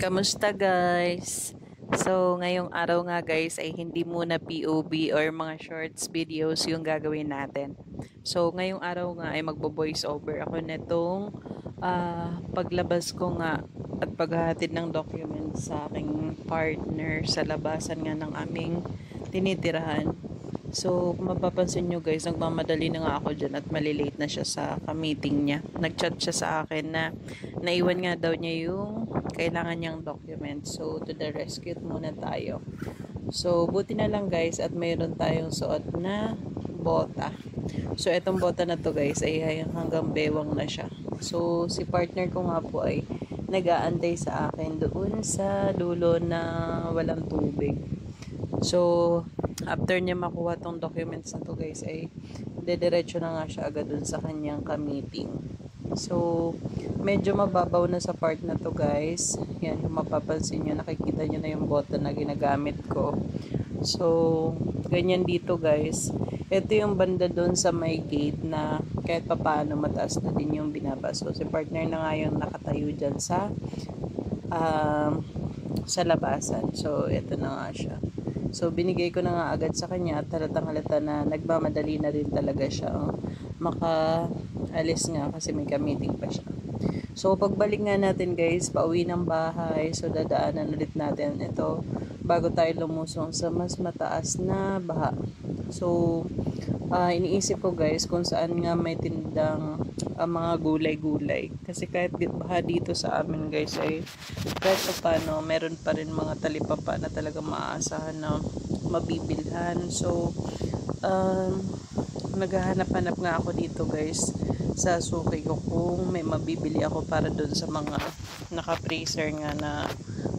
Kamusta guys? So, ngayong araw nga guys ay hindi muna POV or mga shorts videos yung gagawin natin. So, ngayong araw nga ay magbo-voice over ako netong paglabas ko nga at paghahatid ng documents sa aking partner sa labasan nga ng aming tinitirahan. So, kung mapapansin nyo guys, nagmamadali na nga ako dyan at malilate na siya sa ka-meeting niya. Nag-chat siya sa akin na naiwan nga daw niya yung kailangan niyang document. So, to the rescue muna tayo. So, buti na lang guys at mayroon tayong suot na bota. So, etong bota na to guys ay hanggang bewang na siya. So, si partner ko nga po ay nag-aantay sa akin doon sa dulo na walang tubig. So, after niya makuha tong documents na to guys, ay dediretso na nga siya agad dun sa kanyang ka-meeting. So, medyo mababaw na sa part na to guys. Yan, kung mapapansin nyo, nakikita nyo na yung bota na ginagamit ko. So, ganyan dito guys. Ito yung banda dun sa may gate na kahit papaano mataas na din yung binabaso. Si partner na nga yung nakatayo dyan sa labasan. So, ito na nga siya. So, binigay ko na nga agad sa kanya at halatang halata na nagmamadali na rin talaga siya. Makaalis nga kasi may ka-meeting pa siya. So, pagbalik nga natin guys, pauwi ng bahay. So, dadaanan ulit natin ito bago tayo lumusong sa mas mataas na baha. So, iniisip ko guys kung saan nga may tindang mga gulay-gulay. Kasi kahit baha dito sa amin guys ay kahit paano meron pa rin mga talipapa na talaga maaasahan na mabibilhan. So, naghahanap-hanap nga ako dito guys sa suki ko kung may mabibili ako para doon sa mga naka-freezer nga na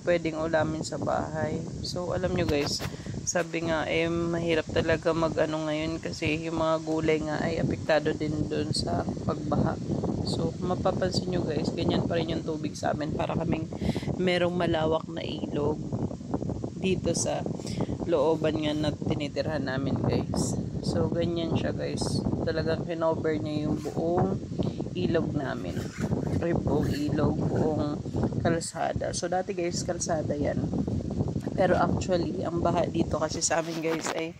pwedeng ulamin sa bahay. So, alam nyo guys, sabi nga mahirap talaga mag-ano ngayon kasi yung mga gulay nga ay apektado din doon sa pagbaha. So, kung mapapansin nyo guys, ganyan pa rin yung tubig sa amin para kaming merong malawak na ilog dito sa looban nga na tinitirhan namin guys. So, ganyan siya guys. Talagang kinover niya yung buong ilog namin. Or buong ilog, buong kalsada. So, dati guys, kalsada yan. Pero actually, ang baha dito kasi sa amin guys ay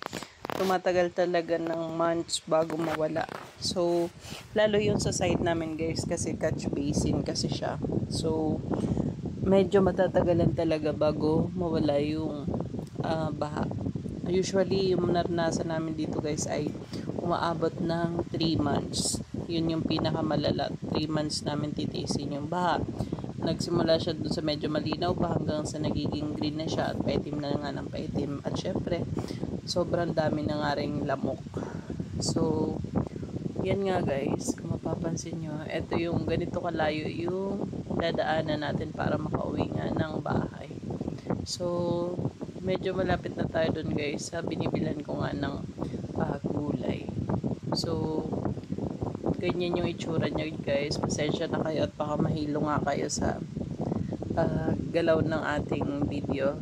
tumatagal talaga ng months bago mawala. So, lalo yung sa side namin guys kasi catch basin kasi siya. So, medyo matatagalan talaga bago mawala yung baha. Usually, yung naranasan namin dito guys ay umaabot ng 3 months. Yun yung pinakamalala. 3 months namin titiisin yung baha. Nagsimula siya dun sa medyo malinaw pa hanggang sa nagiging green na siya at paitim na nga ng paitim. At syempre, sobrang dami na nga ring lamok. So, yan nga guys, kung mapapansin nyo, ito yung ganito kalayo yung dadaanan natin para makauwi nga ng bahay. So, medyo malapit na tayo dun guys sa binibilan ko nga ng gulay. So, ganyan yung itsura nyo guys. Pasensya na kayo at baka mahilo nga kayo sa galaw ng ating video.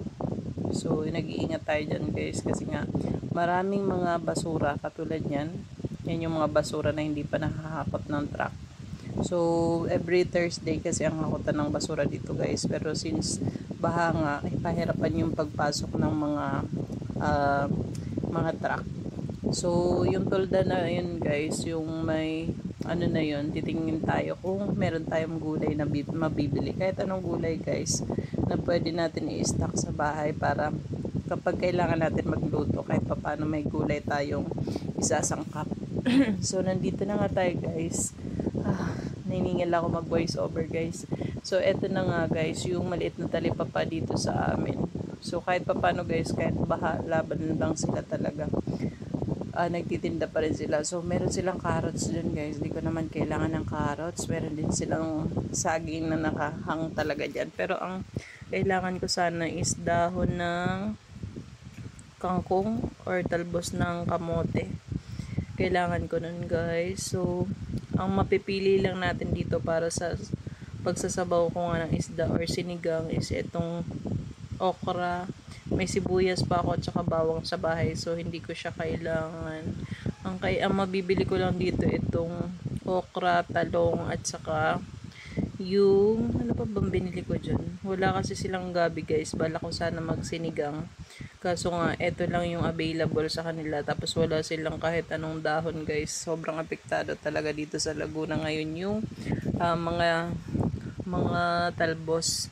So, nag-iingat tayo dyan guys kasi nga maraming mga basura katulad yan. Yan yung mga basura na hindi pa nakahakot ng truck. So, every Thursday kasi ang hakutan ng basura dito guys. Pero since baha nga, pahirapan yung pagpasok ng mga truck. So, yung tolda na yun guys, yung may ano na yun, titingin tayo kung meron tayong gulay na mabibili. Kahit anong gulay guys, na pwede natin i-stock sa bahay para kapag kailangan natin magluto, kahit paano may gulay tayong isasangkap. So, nandito na nga tayo guys. Naniningil ako mag voice over guys. So, eto na nga guys, yung maliit na talipapa dito sa amin. So, kahit paano guys, kahit baha, laban lang sila talaga. Nagtitinda pa rin sila. So, meron silang carrots dun guys. Hindi ko naman kailangan ng carrots. Meron din silang saging na nakahang talaga dyan. Pero ang kailangan ko sana is dahon ng kangkong or talbos ng kamote. Kailangan ko nun guys. So, ang mapipili lang natin dito para sa pagsasabaw ko nga ng isda or sinigang is itong okra. May sibuyas pa ako at saka bawang sa bahay. So, hindi ko siya kailangan. Ang mabibili ko lang dito itong okra, talong at saka yung, ano pa bang binili ko dyan? Wala kasi silang gabi guys. Bala ko sana magsinigang. Kaso nga, eto lang yung available sa kanila. Tapos wala silang kahit anong dahon guys. Sobrang apektado talaga dito sa Laguna ngayon yung mga talbos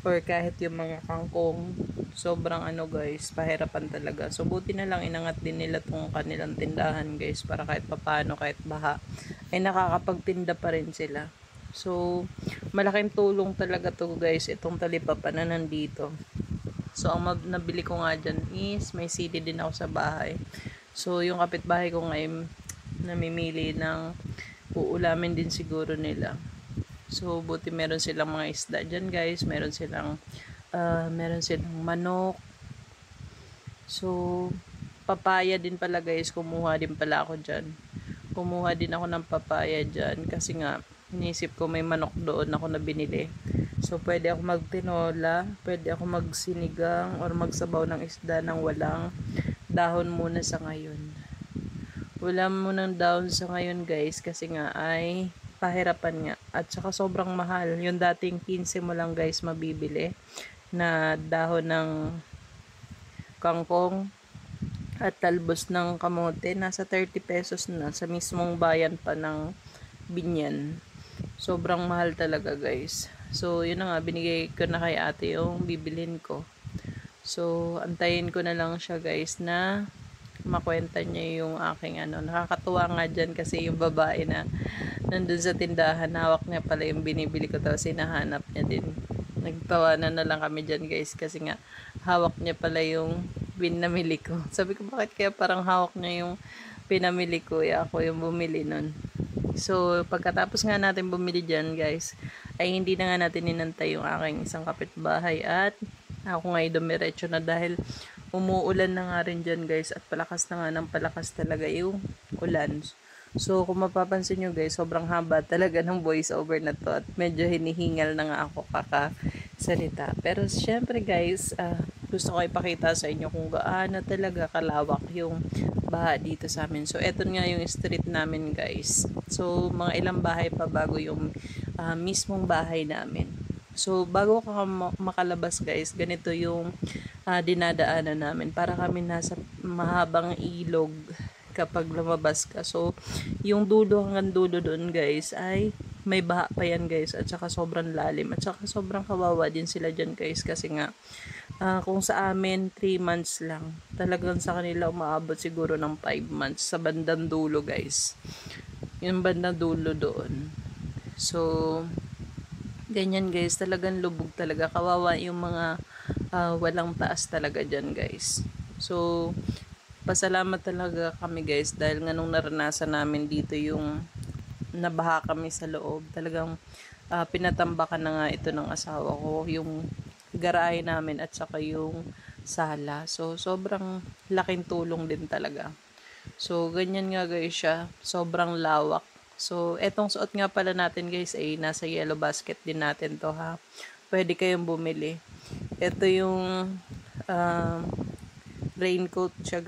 or kahit yung mga kangkong. Sobrang ano guys, pahirapan talaga. So buti na lang inangat din nila tong kanilang tindahan guys para kahit papano, kahit baha ay nakakapagtinda pa rin sila. So malaking tulong talaga to guys, itong talipapa na nandito. So ang nabili ko nga dyan is may sili din ako sa bahay. So yung kapitbahay ko ngayon namimili ng uulamin din siguro nila. So buti meron silang mga isda dyan guys, meron silang manok. So papaya din pala guys, kumuha din pala ako dyan. Kumuha din ako ng papaya dyan kasi nga inisip ko may manok doon ako na binili. So pwede ako magtinola, pwede ako magsinigang or magsabaw ng isda ng walang dahon muna sa ngayon. Wala munang dahon sa ngayon guys kasi nga ay pahirapan nga at saka sobrang mahal. Yung dating 15 mo lang guys mabibili na dahon ng kangkong at talbos ng kamote, nasa 30 pesos na sa mismong bayan pa ng Binyan. Sobrang mahal talaga guys. So yun na nga, binigay ko na kay ate yung bibilin ko. So antayin ko na lang siya guys na makwenta niya yung aking ano. Nakakatuwa nga dyan kasi yung babae na nandun sa tindahan, hawak niya pala yung binibili ko, tapos hinahanap niya din. Nagtawanan na lang kami dyan guys kasi nga hawak niya pala yung pinamili ko. Sabi ko bakit kaya parang hawak niya yung pinamili ko, ako yung bumili nun. So pagkatapos nga natin bumili dyan guys, ay hindi na nga natin inantay yung aking isang kapitbahay at ako nga dumiretso na dahil umuulan na nga rin dyan guys at palakas na nga ng palakas talaga yung ulan. So kung mapapansin nyo guys, sobrang haba talaga ng voice over na to at medyo hinihingal na nga ako kakasalita. Pero syempre guys, gusto ko ipakita sa inyo kung gaano talaga kalawak yung baha dito sa amin. So eto nga yung street namin guys. So mga ilang bahay pa bago yung mismong bahay namin. So bago ka makalabas guys, ganito yung dinadaanan namin. Para kami nasa mahabang ilog kapag lumabas ka. So, yung dulo hanggang dulo doon guys ay may baha pa yan guys at saka sobrang lalim at saka sobrang kawawa din sila dyan guys kasi nga kung sa amin 3 months lang, talagang sa kanila umaabot siguro ng 5 months sa bandang dulo guys, yung bandang dulo doon. So ganyan guys, talagang lubog talaga, kawawa yung mga walang taas talaga dyan guys. So pasalamat talaga kami guys dahil nga nung naranasan namin dito yung nabaha kami sa loob, talagang pinatambakan na nga ito ng asawa ko yung garahe namin at saka yung sala. So sobrang laking tulong din talaga. So ganyan nga guys siya, sobrang lawak. So etong suot nga pala natin guys ay nasa yellow basket din natin to ha, pwede kayong bumili. Ito yung raincoat siya.